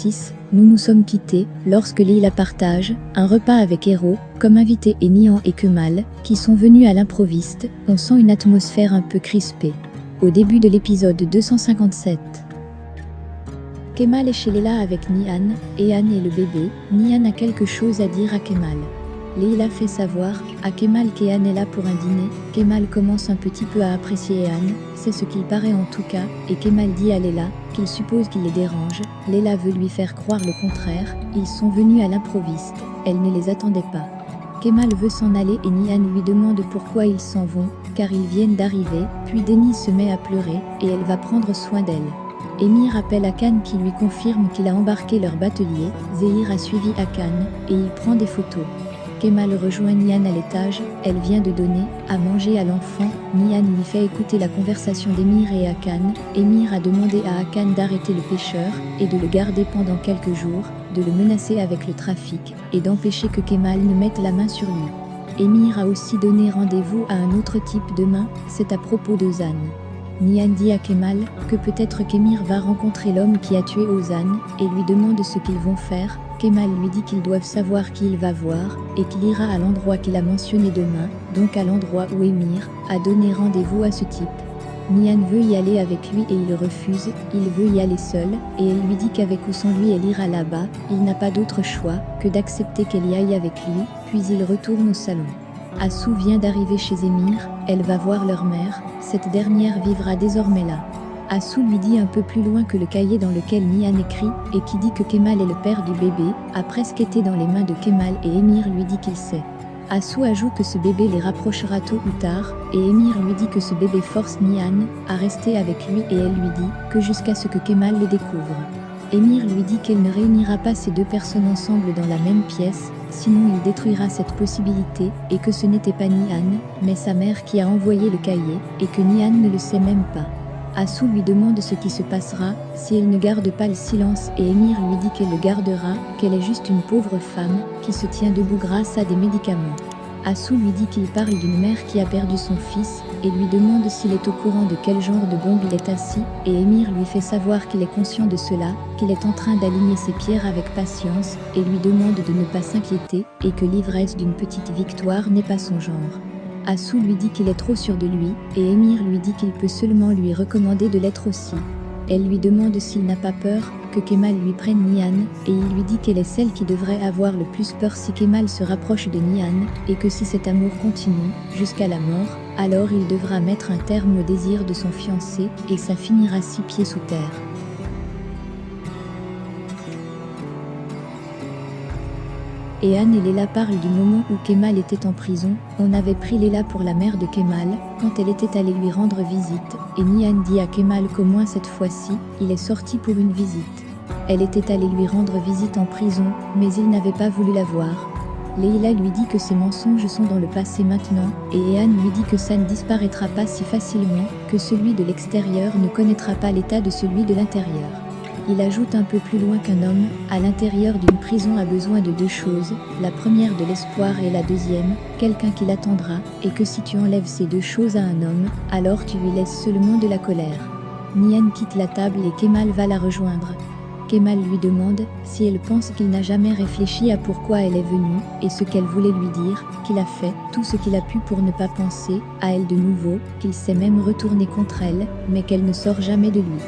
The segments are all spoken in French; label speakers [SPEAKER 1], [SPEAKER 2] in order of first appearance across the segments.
[SPEAKER 1] 6, nous nous sommes quittés lorsque Leila partage un repas avec Hero, comme invité et Nihan et Kemal, qui sont venus à l'improviste. On sent une atmosphère un peu crispée. Au début de l'épisode 257. Kemal est chez Leila avec Nihan, et Anne et le bébé. Nihan a quelque chose à dire à Kemal. Leila fait savoir à Kemal qu'Ehan est là pour un dîner. Kemal commence un petit peu à apprécier Ehan, c'est ce qu'il paraît en tout cas, et Kemal dit à Leila qu'il suppose qu'il les dérange. Leila veut lui faire croire le contraire, ils sont venus à l'improviste, elle ne les attendait pas. Kemal veut s'en aller et Nihan lui demande pourquoi ils s'en vont, car ils viennent d'arriver, puis Denise se met à pleurer, et elle va prendre soin d'elle. Emir appelle Hakan qui lui confirme qu'il a embarqué leur batelier. Zehir a suivi Hakan, et il prend des photos. Kemal rejoint Nihan à l'étage, elle vient de donner à manger à l'enfant. Nihan lui fait écouter la conversation d'Emir et Hakan. Emir a demandé à Hakan d'arrêter le pêcheur et de le garder pendant quelques jours, de le menacer avec le trafic et d'empêcher que Kemal ne mette la main sur lui. Emir a aussi donné rendez-vous à un autre type demain, c'est à propos d'Ozan. Nihan dit à Kemal que peut-être qu'Emir va rencontrer l'homme qui a tué Ozan et lui demande ce qu'ils vont faire. Kemal lui dit qu'ils doivent savoir qui il va voir et qu'il ira à l'endroit qu'il a mentionné demain, donc à l'endroit où Emir a donné rendez-vous à ce type. Nihan veut y aller avec lui et il refuse, il veut y aller seul, et elle lui dit qu'avec ou sans lui elle ira là-bas, il n'a pas d'autre choix que d'accepter qu'elle y aille avec lui, puis il retourne au salon. Assou vient d'arriver chez Emir, elle va voir leur mère, cette dernière vivra désormais là. Assou lui dit un peu plus loin que le cahier dans lequel Nihan écrit et qui dit que Kemal est le père du bébé, a presque été dans les mains de Kemal et Emir lui dit qu'il sait. Assou ajoute que ce bébé les rapprochera tôt ou tard, et Emir lui dit que ce bébé force Nihan à rester avec lui et elle lui dit que jusqu'à ce que Kemal le découvre. Emir lui dit qu'elle ne réunira pas ces deux personnes ensemble dans la même pièce, sinon il détruira cette possibilité et que ce n'était pas Nihan, mais sa mère qui a envoyé le cahier et que Nihan ne le sait même pas. Assou lui demande ce qui se passera si elle ne garde pas le silence et Emir lui dit qu'elle le gardera, qu'elle est juste une pauvre femme qui se tient debout grâce à des médicaments. Assou lui dit qu'il parle d'une mère qui a perdu son fils et lui demande s'il est au courant de quel genre de bombe il est assis et Emir lui fait savoir qu'il est conscient de cela, qu'il est en train d'aligner ses pierres avec patience et lui demande de ne pas s'inquiéter et que l'ivresse d'une petite victoire n'est pas son genre. Assou lui dit qu'il est trop sûr de lui, et Emir lui dit qu'il peut seulement lui recommander de l'être aussi. Elle lui demande s'il n'a pas peur que Kemal lui prenne Nihan, et il lui dit qu'elle est celle qui devrait avoir le plus peur si Kemal se rapproche de Nihan, et que si cet amour continue jusqu'à la mort, alors il devra mettre un terme au désir de son fiancé, et ça finira 6 pieds sous terre. Ehan et Leila parlent du moment où Kemal était en prison. On avait pris Leila pour la mère de Kemal, quand elle était allée lui rendre visite, et Nihan dit à Kemal qu'au moins cette fois-ci, il est sorti pour une visite. Elle était allée lui rendre visite en prison, mais il n'avait pas voulu la voir. Leila lui dit que ses mensonges sont dans le passé maintenant, et Ehan lui dit que ça ne disparaîtra pas si facilement, que celui de l'extérieur ne connaîtra pas l'état de celui de l'intérieur. Il ajoute un peu plus loin qu'un homme, à l'intérieur d'une prison a besoin de 2 choses, la première de l'espoir et la deuxième, quelqu'un qui l'attendra, et que si tu enlèves ces 2 choses à un homme, alors tu lui laisses seulement de la colère. Nihan quitte la table et Kemal va la rejoindre. Kemal lui demande si elle pense qu'il n'a jamais réfléchi à pourquoi elle est venue, et ce qu'elle voulait lui dire, qu'il a fait tout ce qu'il a pu pour ne pas penser à elle de nouveau, qu'il s'est même retourné contre elle, mais qu'elle ne sort jamais de lui.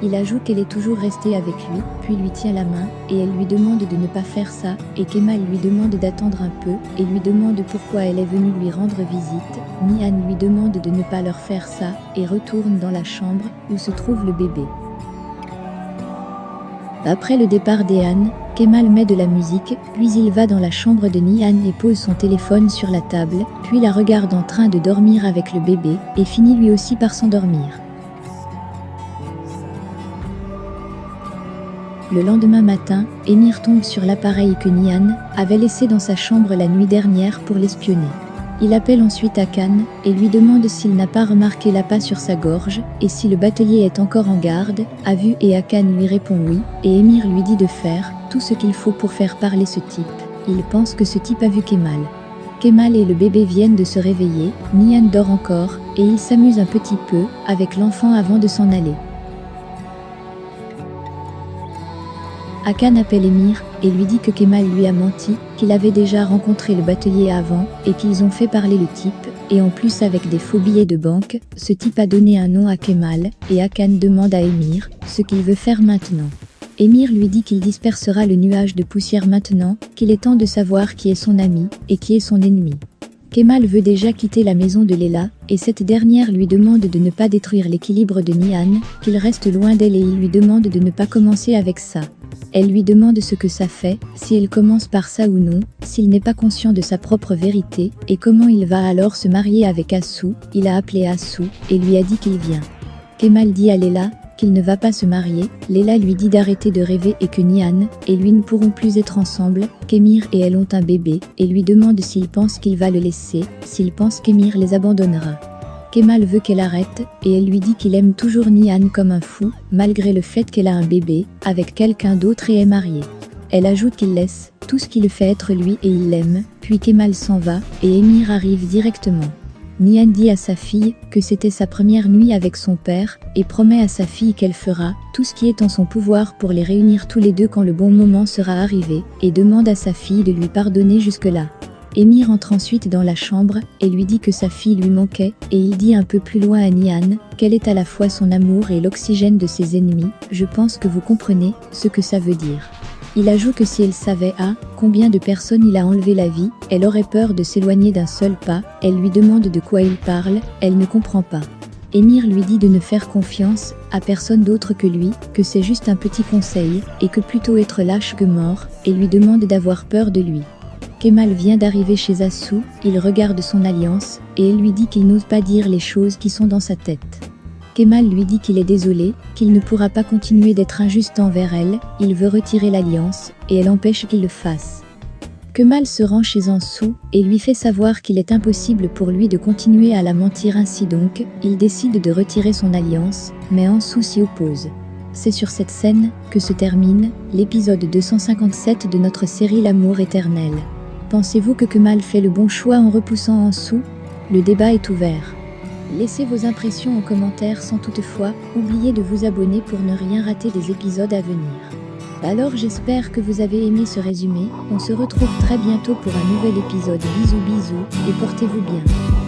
[SPEAKER 1] Il ajoute qu'elle est toujours restée avec lui, puis lui tient la main, et elle lui demande de ne pas faire ça, et Kemal lui demande d'attendre un peu, et lui demande pourquoi elle est venue lui rendre visite. Nihan lui demande de ne pas leur faire ça, et retourne dans la chambre, où se trouve le bébé. Après le départ d'Ehan, Kemal met de la musique, puis il va dans la chambre de Nihan et pose son téléphone sur la table, puis la regarde en train de dormir avec le bébé, et finit lui aussi par s'endormir. Le lendemain matin, Emir tombe sur l'appareil que Nihan avait laissé dans sa chambre la nuit dernière pour l'espionner. Il appelle ensuite Hakan et lui demande s'il n'a pas remarqué l'appât sur sa gorge et si le batelier est encore en garde, à vue, et Hakan lui répond oui, et Emir lui dit de faire tout ce qu'il faut pour faire parler ce type. Il pense que ce type a vu Kemal. Kemal et le bébé viennent de se réveiller, Nihan dort encore, et il s'amuse un petit peu avec l'enfant avant de s'en aller. Hakan appelle Émir et lui dit que Kemal lui a menti, qu'il avait déjà rencontré le batelier avant et qu'ils ont fait parler le type, et en plus avec des faux billets de banque, ce type a donné un nom à Kemal et Hakan demande à Émir ce qu'il veut faire maintenant. Émir lui dit qu'il dispersera le nuage de poussière maintenant, qu'il est temps de savoir qui est son ami et qui est son ennemi. Kemal veut déjà quitter la maison de Leila, et cette dernière lui demande de ne pas détruire l'équilibre de Nihan, qu'il reste loin d'elle et il lui demande de ne pas commencer avec ça. Elle lui demande ce que ça fait, si elle commence par ça ou non, s'il n'est pas conscient de sa propre vérité, et comment il va alors se marier avec Assou. Il a appelé Assou, et lui a dit qu'il vient. Kemal dit à Leila qu'il ne va pas se marier, Leila lui dit d'arrêter de rêver et que Nihan et lui ne pourront plus être ensemble, qu'Émir et elle ont un bébé, et lui demande s'il pense qu'il va le laisser, s'il pense qu'Émir les abandonnera. Kemal veut qu'elle arrête, et elle lui dit qu'il aime toujours Nihan comme un fou, malgré le fait qu'elle a un bébé, avec quelqu'un d'autre et est mariée. Elle ajoute qu'il laisse tout ce qui le fait être lui et il l'aime, puis Kemal s'en va, et Émir arrive directement. Nihan dit à sa fille que c'était sa première nuit avec son père, et promet à sa fille qu'elle fera tout ce qui est en son pouvoir pour les réunir tous les deux quand le bon moment sera arrivé, et demande à sa fille de lui pardonner jusque-là. Émir entre ensuite dans la chambre et lui dit que sa fille lui manquait, et il dit un peu plus loin à Nihan qu'elle est à la fois son amour et l'oxygène de ses ennemis. Je pense que vous comprenez ce que ça veut dire. Il ajoute que si elle savait combien de personnes il a enlevé la vie, elle aurait peur de s'éloigner d'un seul pas. Elle lui demande de quoi il parle, elle ne comprend pas. Émir lui dit de ne faire confiance à personne d'autre que lui, que c'est juste un petit conseil, et que plutôt être lâche que mort, et lui demande d'avoir peur de lui. Kemal vient d'arriver chez Assou, il regarde son alliance, et elle lui dit qu'il n'ose pas dire les choses qui sont dans sa tête. Kemal lui dit qu'il est désolé, qu'il ne pourra pas continuer d'être injuste envers elle, il veut retirer l'alliance, et elle empêche qu'il le fasse. Kemal se rend chez Assou, et lui fait savoir qu'il est impossible pour lui de continuer à la mentir ainsi donc, il décide de retirer son alliance, mais Assou s'y oppose. C'est sur cette scène que se termine l'épisode 257 de notre série L'amour éternel. Pensez-vous que Kemal fait le bon choix en repoussant Assou ? Le débat est ouvert. Laissez vos impressions en commentaire sans toutefois oublier de vous abonner pour ne rien rater des épisodes à venir. Alors j'espère que vous avez aimé ce résumé, on se retrouve très bientôt pour un nouvel épisode. Bisous bisous et portez-vous bien.